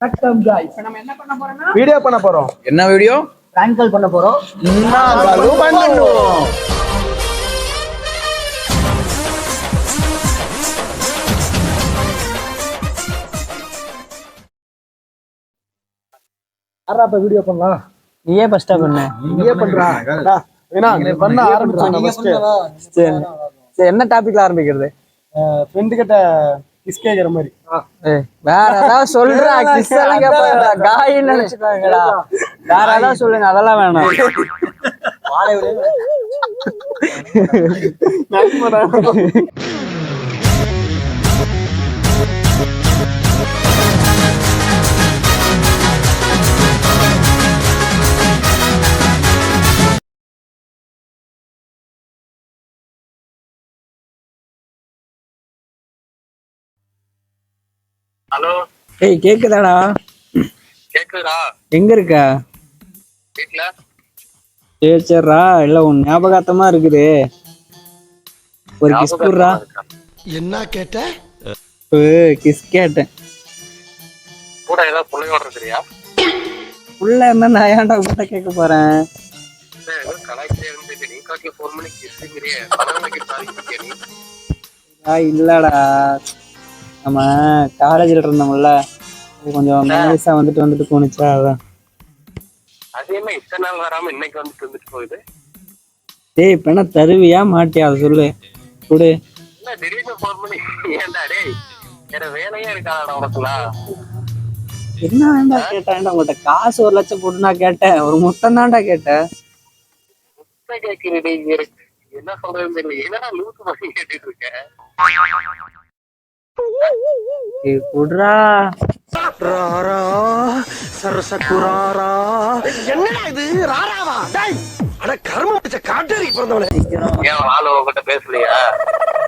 வணக்கம் गाइस இப்போ நம்ம என்ன பண்ண போறோம்னா வீடியோ பண்ண போறோம். என்ன வீடியோ? பிராங்க் கால் பண்ண போறோம். நாங்களும் பண்ணுவோம். யாரா இப்ப வீடியோ பண்ணலாம்? நீயே ஃபர்ஸ்டா பண்ணு. நீயே பண்றா. ஏனா நீ பண்ண ஆரம்பிச்சாங்க ஃபர்ஸ்ட். சரி என்ன டாபிக்ல ஆரம்பிக்கிறது? ஃப்ரெண்ட் கிட்ட கிஸ் கேக்குற மாதிரி. வேற ஏதாவது சொல்றா. கிஸ் எல்லாம் கேட்பாங்கடா. காயின்னு நினைச்சுட்டாங்கடா. வேற ஏதாவது சொல்லுங்க. அதெல்லாம் வேணாம். ஹலோ. ஏய் கேக்குதாடா? கேக்குதா? எங்க இருக்க? வீட்ல. சரிடா. இல்ல உன் ஞாபகார்த்தமா இருக்குது. ஒரு கிஸ் குடுறா. என்ன கேட்ட? கிஸ் கேட்டேன். கூட ஏதோ புள்ளையோட இருக்கிறியா? உள்ள என்ன நான் ஏன்டா உங்ககிட்ட கேட்க போறேன்? ஏதோ கலாய்ச்சிட்டே இருந்துட்டு நீ காட்டில 4 மணிக்கு கிஸ்ங்கிறியே. பணவனுக்கு சாதிக்கிறியா நீ? இல்லடா. நம்ம காலேஜ்ல இருந்தோம்ல, கொஞ்சம் மெமரிஸா வந்துட்டு போனுச்சா, அதான். அது என்ன இத்தனை நாள் வராம இன்னைக்கு வந்துட்டு போகுது? டேய் இப்ப என்ன தருவியா மாட்டியா அதை சொல்லு. குடு. என்ன திடீர்னு 4 மணிக்கு? ஏன்டா டேய், வேற வேலையே இருக்காடா உனக்குலாம்? என்ன வேண்டா கேட்டேன்டா உங்கள்கிட்ட. காசு 1 லட்சம் போட்டு நான் கேட்டேன். ஒரு முத்தம் தான்டா கேட்டேன். கேட்கிறீ என்ன சொல்றதுன்னு தெரியல. என்னடா லூசு மாதிரி கேட்டுட்டு இருக்க? குடுறா. சரசகுராரா. என்னடா இது? ராராவா? டேய் அட கர்ம பிடிச்ச காட்டேரி பிறந்தவனே. ஏன் ஆளு உங்ககிட்ட பேசலையா?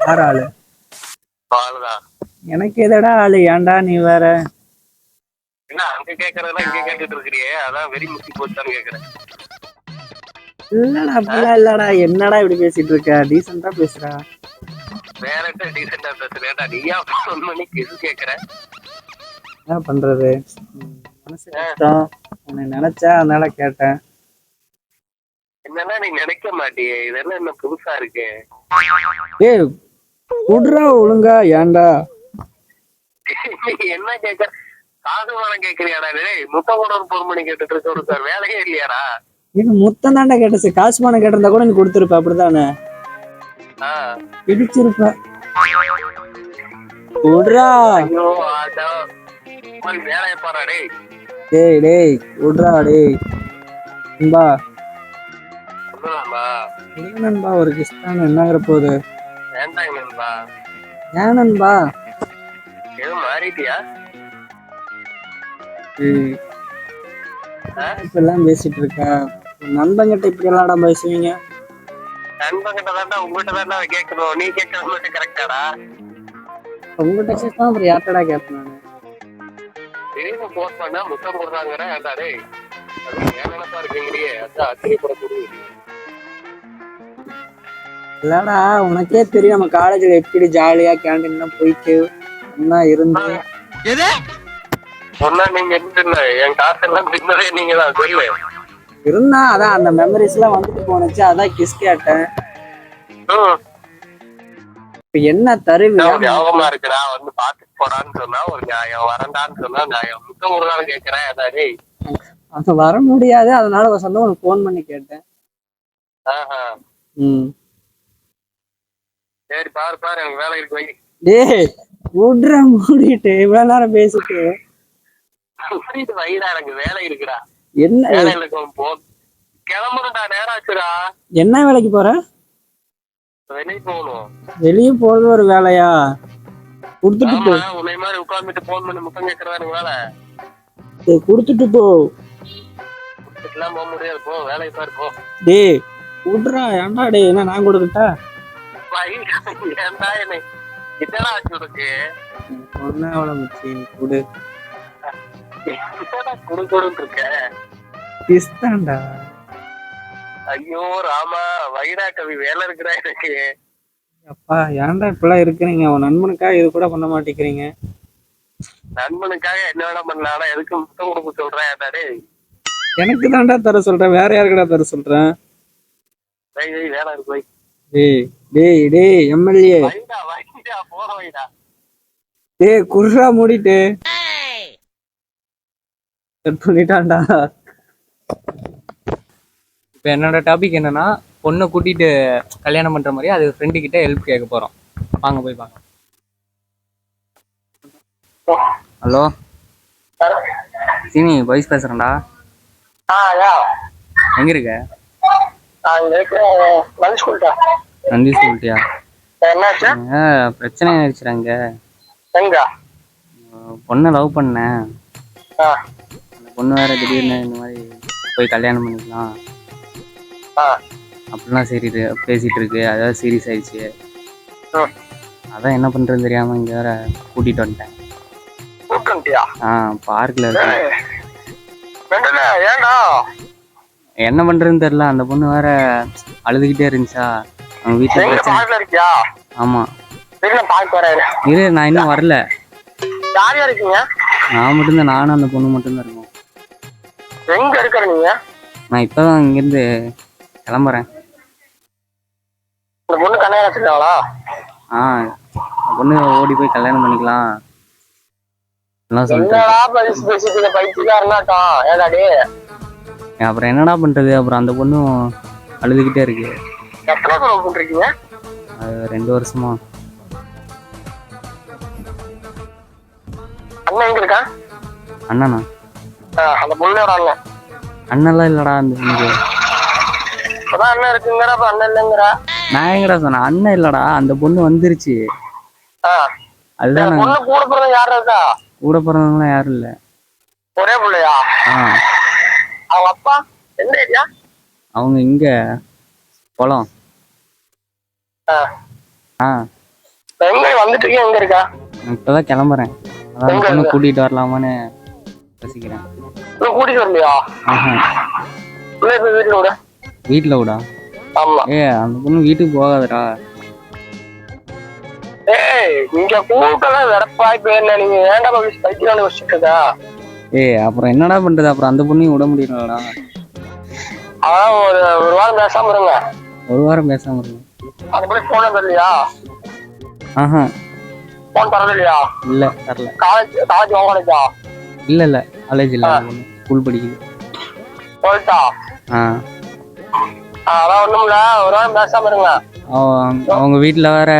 யார் ஆளு? ஆளுதான். எனக்கு எதடா ஆளு? ஏன்டா நீ வேற? என்ன அங்க கேக்குறதெல்லாம் இங்க கேட்டுட்டு இருக்கிறியே, அதான் வெறி முத்தி போச்சான்னு கேக்குறேன். இல்லடா அப்படிலாம் இல்லடா. என்னடா இப்படி பேசிட்டு இருக்க? டீசெண்டா பேசுறா. வேற என்ன டீசெண்டா பேசுறேன்டா? நீயா 1 மணிக்கு கிஸ் கேக்குற? என்ன பண்றது? மனசு கஷ்டம். உன்னை நினைச்சா அதனால கேட்டேன். என்னன்னா நீ நினைக்க மாட்டியே. இதெல்லாம் என்ன புதுசா இருக்கு? ஏய் குடுறா ஒழுங்கா. ஏன்டா நீ என்ன கேட்க? காசு பணம் கேக்குறியாடா? டேய் முத்தம் கூட ஒரு 4 மணி கேட்டுட்டு இருக்க. ஒரு சார் வேலையே இல்லையாடா? இது முத்தம் தாண்டா கேட்டச்சு. காசு பணம் கேட்டிருந்தா கூட நீ கொடுத்துருப்ப. அப்படித்தானே பிடிச்சிருப்ப. குடுறா. ஐயோ ஆடா வேலையை பாரா. டேய் டேய் டேய் குடுறா. டேய் நண்பா, சொல்லுவான்பா. நண்பா ஒரு கிஸ்டான் என்னங்கிற போகுது. வேண்டாங்க நண்பா. ஏன் நண்பா? எதுவும் மாறிட்டியா? இப்பெல்லாம் பேசிட்டு இருக்க. நண்பங்கிட்ட இப்படி எல்லாம் பேசுவீங்க? நண்பங்கிட்ட தாண்டா உங்ககிட்ட தாண்டா கேட்கணும். நீ கேட்கறது மட்டும் கரெக்டாடா? உங்ககிட்ட கேட்கலாம். அப்புறம் யார்டா கேட்பேன் நானு? திடீர்னு போன் பண்ணா முத்தம் போடுறாங்கிற. ஏன்டா டேய், அது ஏன் நினைப்பா இருக்கீங்களையே. அதான் அத்திரிப்படக்கூடிய. இல்லடா உனக்கே தெரியும் நம்ம காலேஜ்ல எப்படி ஜாலியா கேண்டீன்ல போயிட்டு ஒன்னா இருந்து. சொன்னா நீங்க என்ன? என் காசு எல்லாம் தின்னதே நீங்க தான். சொல்லு. இருந்தா அதான் அந்த மெமரிஸ் எல்லாம் வந்துட்டு போனுச்சு. அதான் கிஸ் கேட்டேன். இப்ப என்ன தருவியா? ஞாபகமா இருக்குடா. வந்து பாத்துட்டு போறான்னு சொன்னா ஒரு நியாயம், வரண்டான்னு சொன்னா நியாயம். முத்தம் ஒரு நாள் கேட்கிறேன். அதாடே அது வர முடியாது. அதனால சொன்ன உனக்கு போன் பண்ணி கேட்டேன். சரி பாரு பாரு, எனக்கு வேலை இருக்கு. வை. டேய் விட்ற மூடிட்டு இவ்வளவு நேரம் பேசிட்டு வைடா, எனக்கு வேலை இருக்குடா. என்ன வேலையில போ. கிளம்புறா, நேரம் ஆச்சுடா. என்ன வேலைக்கு போற? வெளியே போகணும். வெளியே போறது ஒரு வேலையா? குடுத்துட்டு போ. உன்னை மாதிரி உட்கார்ந்துட்டு போன் பண்ணி முத்தம் கேட்கறதா எனக்கு வேலை. குடுத்துட்டு போ. குடுத்துட்டுலாம் போக முடியாது. போ, வேலையை பாரு போ. டேய் விட்றா. ஏன்டா டே? என்ன நான் கொடுக்கட்டா? ஏன்டா என்ன என்னடா ஆச்சு உனக்கு? ஒன்னும் அவ்வளவு முச்சி குடு. என்னடா குடுக்குடுன்னு இருக்க? கிஸ்தான்டா. ஐயோ ராமா, வைடா கவி, வேலை இருக்குடா எனக்கு. அப்பா ஏன்டா இப்பெல்லாம் இருக்கிறீங்க? உன் நண்பனுக்கா இது கூட பண்ண மாட்டேங்கிறீங்க? நண்பனுக்காக என்ன வேணா பண்ணலாம், எதுக்கு முத்தம் கொடுக்க சொல்றேன் அதாடே. எனக்கு தான்டா தர சொல்றேன், வேற யாருக்குடா தர சொல்றேன்? வேணா இருக்கு வை. டேய் டேய் டேய் எம்எல்ஏ, வைடா வைடா போற வைடா. டேய் குர்ரா மூடிட்டு கட் பண்ணிட்டான்டா. இப்போ என்னோட டாபிக் என்னன்னா, பொண்ணை கூட்டிட்டு கல்யாணம் பண்ற மாதிரி அது ஃப்ரெண்டு கிட்ட ஹெல்ப் கேட்க போறோம். வாங்க போய் பார்க்கலாம். ஹலோ சீனி, பாய்ஸ் பேசுறேன்டா. எங்க இருக்க? நந்தி சொல்லிட்டியா? பிரச்சனை ஆயிடுச்சுடா இங்க. பொண்ணை லவ் பண்ணேன், அந்த பொண்ணு வேற திடீர்னு இந்த மாதிரி போய் கல்யாணம் பண்ணிக்கலாம் அப்படிலாம் சரி பேசிட்டு இருக்கு. அதாவது சீரியஸ் ஆயிடுச்சு. அதான் என்ன பண்றதுன்னு தெரியாம இங்க வேற கூட்டிட்டு வந்துட்டேன். பார்க்ல இருக்கு. என்ன பண்றதுன்னு தெரியல. அந்த பொண்ணு வேற அழுதுகிட்டே இருந்துச்சா. அவங்க வீட்டுல. ஆமா இரு, நான் இன்னும் வரல. நான் மட்டும்தான், நானும் அந்த பொண்ணு மட்டும்தான் இருக்கோம். எங்க இருக்க நீங்க? நான் இப்பதான் இங்கிருந்து கிளம்புறேன். இந்த பொண்ணு கல்யாணம் வச்சிருக்காங்களா? பொண்ணு ஓடி போய் கல்யாணம் பண்ணிக்கலாம். அப்புறம் என்னடா பண்றது? அப்புறம் அந்த பொண்ணும் அழுதுகிட்டே இருக்கு. அது 2 வருஷமா. அண்ணனா? அண்ணெல்லாம் இல்லடா அந்த பொண்ணுக்கு. நான் எங்கடா சொன்னேன் அண்ணன் இல்லடா, அந்த பொண்ணு வந்துருச்சு. அதுதான் கூட பிறந்தவங்களாம் யாரும் இல்ல. ஒரே பிள்ளையா? அவங்க அப்பா எந்த ஏரியா? அவங்க இங்க குளம். எங்க வந்துட்டு இருக்கீங்க? எங்க இருக்கா? இப்பதான் கிளம்புறேன். அதான் பொண்ணு கூட்டிட்டு வரலாமான்னு யோசிக்கிறேன். கூட்டிட்டு வரலையா? வீட்டுல விட. வீட்டுல விடா? அந்த பொண்ணு வீட்டுக்கு போகாதடா. இங்க கூட்டெல்லாம் வெடப்பாய் போயிருந்தா நீங்க ஏன்டா பைத்தியம் வச்சுட்டு இருக்கா? அப்புறம் என்னடா பண்றது? அப்புறம் அந்த பொண்ணையும் விட முடியலடா. அதான் ஒரு வாரம் பேசாம இருங்க. ஒரு வாரம் பேசாம இருங்க. அந்த பொண்ணு போன் தரலையா? போன் தரது இல்லையா? இல்ல தரல. காலேஜ் வாங்கலையா? இல்ல காலேஜ் இல்ல, ஸ்கூல் படிக்குது. போயிட்டா? அதான் ஒண்ணும் இல்ல, ஒரு வாரம் பேசாம இருங்க. அவங்க வீட்டுல வேற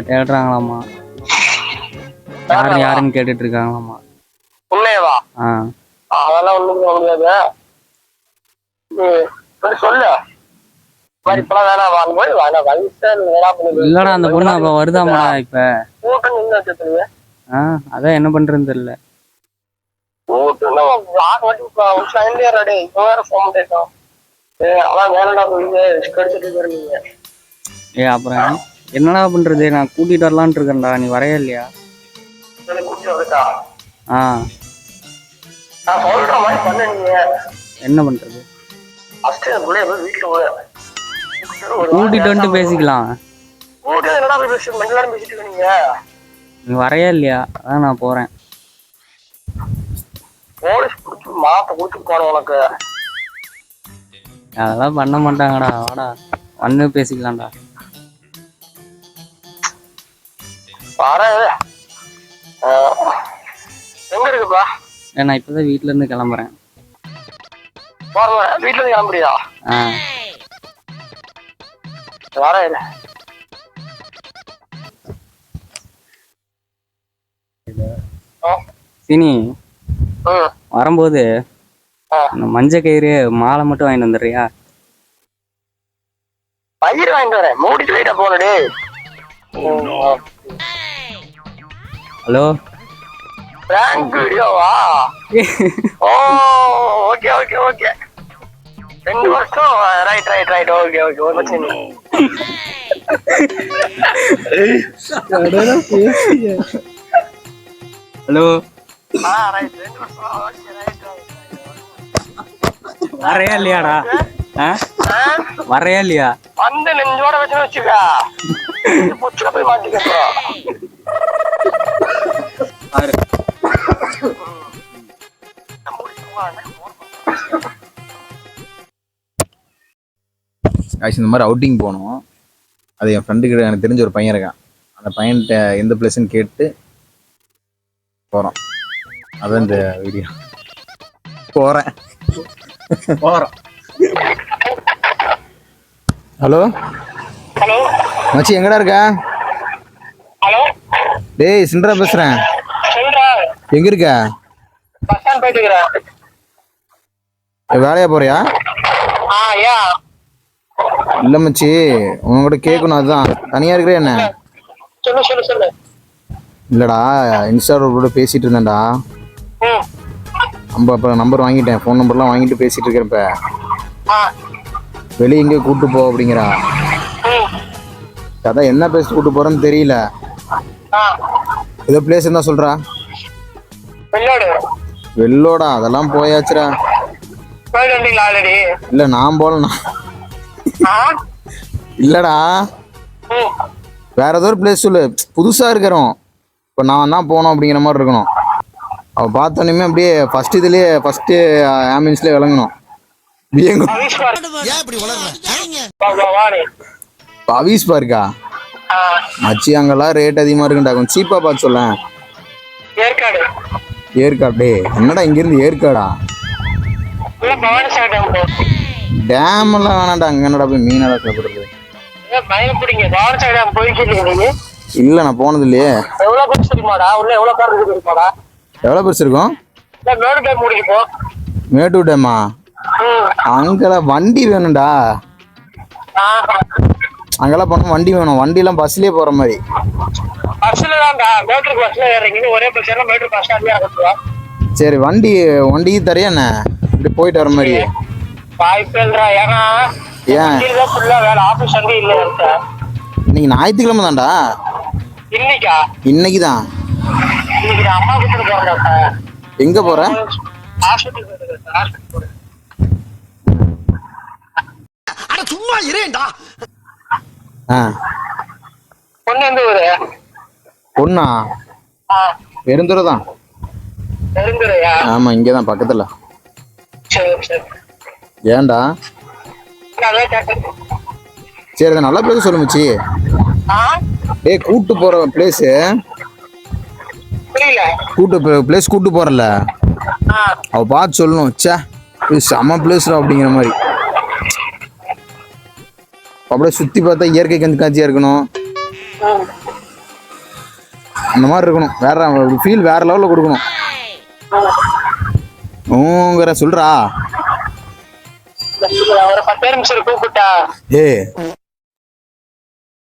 தேடுறாங்களாமா. யாருன்னு கேட்டுட்டு இருக்காங்களாமா. உண்மையவா? அதெல்லாம் ஒண்ணும் சொல்ல முடியாது. சொல்லு. இல்லடா அந்த பொண்ணு அப்ப வருதாமாடா இப்ப. அதான் என்ன பண்றதுன்னு தெரியல. அப்புறம் என்னடா பண்றது? நான் கூட்டிட்டு வரலான் இருக்கேன்டா, நீ வரையா இல்லையா? என்ன பண்றது? கூட்டிட்டு வந்துட்டு பேசிக்கலாம். நீ வரையா இல்லையா? அதான் நான் போறேன். அதெல்லாம் பண்ண மாட்டாங்கடா. வாடா வந்து பேசிக்கலாம்டா. எங்க இருக்குப்பா? நான் இப்பதான் வீட்டுல இருந்து கிளம்புறேன். வீட்டுல இருந்து கிளம்புறியா? வர சீனி, வரும்போது மஞ்சள் கயிறு மாலை மட்டும் வாங்கிட்டு வந்துடுறியா? பயிர் வாங்கிட்டு வரேன், மூடிட்டு லைட்டா போனே. ஹலோ, பிராங்க் வீடியோவா? Okay okay okay. 2 வருஷம். Right right right. Okay okay. ஒரு பிரச்சனை. ஹலோ. ரைட் 2 வருஷம். Okay right right. வரையா இல்லையாடா? வரையா இல்லையா? வந்து நெஞ்சோட வச்சுக்க. போய் மாட்டிக்க. பாரு. இந்த மாதிரி அவுட்டிங் போனோம். அது என் ஃப்ரெண்டுக்கிட்ட எனக்கு தெரிஞ்ச ஒரு பையன் இருக்கான். அந்த பையன்கிட்ட எந்த பிளேஸ்ன்னு கேட்டு போகிறோம். அதான் இந்த வீடியோ. போகிறேன். ஹலோ ஹலோ மச்சி, எங்கடா இருக்க? ஹலோ டேய் சின்ரா பேசுகிறேன். சொல்றா. எங்கே இருக்க? பஸ் ஸ்டாண்ட் போயிட்டு இருக்கிறேன். வேலையா போறியா? யா. இல்லை மச்சி, உங்ககிட்ட கேட்கணும். அதுதான் தனியாக இருக்கிறே என்ன? சொல்லு. இல்லைடா, இன்ஸ்டாகிராமோட பேசிகிட்டு இருந்தேன்டா. அப்போ நம்பர் வாங்கிட்டேன், ஃபோன் நம்பர்லாம் வாங்கிட்டு பேசிகிட்டு இருக்கிறேன். இப்போ வெளியே எங்கேயோ கூப்பிட்டு போ அப்படிங்கிறா. அதான் என்ன பேசி கூப்பிட்டு போகிறேன்னு தெரியல. ஏதோ பிளேஸ் இருந்தால் சொல்கிறா. வெள்ளோடா, அதெல்லாம் போயாச்சுடா. ஆல்ரெடி இல்லை நான் போகலண்ணா. இல்லைடா, வேற ஏதோ ஒரு பிளேஸ் சொல்லு. புதுசாக இருக்கிறோம். இப்போ நான் தான் போகணும் அப்படிங்கிற மாதிரி இருக்கணும். அவள் பார்த்தோன்னே அப்படியே ஃபஸ்ட்டு ஆம்புலன்ஸ்லேயே விளங்கணும். பவிஸ் பார்க்கா மச்சி, அங்கெல்லாம் ரேட் அதிகமாக இருக்குண்டா. கொஞ்சம் சீப்பாக பார்த்து சொல்ல. ஏற்காடு? என்னடா இங்கேருந்து ஏற்காடா? டேம் எல்லாம் வேணாண்டா. அங்கே என்னடா போய் மீனெல்லாம் சாப்பிடுறது? இல்லை, நான் போனது இல்லையே. எவ்வளோ பெருசு இருக்கும்? மேட்டூர் டேமா? அங்கெல்லாம் வண்டி வேணும்டா. அங்கெல்லாம் போனோம் வண்டி வேணும். வண்டிலாம் பஸ்லயே போற மாதிரி. சரி, வண்டிக்கு தரையா என்ன? இப்படி போயிட்டு வர மாதிரி. ஏன் இன்னைக்கு ஞாயிற்றுக்கிழமை தான்டா. இன்னைக்கு தான். எங்க போற? சும்மா இரேண்டா. பொண்ணா? பெருந்துறை தான். ஆமா, இங்கதான் பக்கத்துல. ஏன்டா? சரி, அது நல்ல பிளேஸ் சொல்லு மச்சி. ஏய், கூட்டு போற பிளேஸ் கூட்டு போறல, அவ பார்த்து சொல்லணும். சே, இது செம பிளேஸ் அப்படிங்கிற மாதிரி. அப்படியே சுத்தி பார்த்தா இயற்கை கண்காட்சியா இருக்கணும். அந்த மாதிரி இருக்கணும். வேற ஃபீல் வேற லெவலில் கொடுக்கணும். சொல்றா. ஒரு 10 நிமிஷம் கூப்பிட்டா. ஏ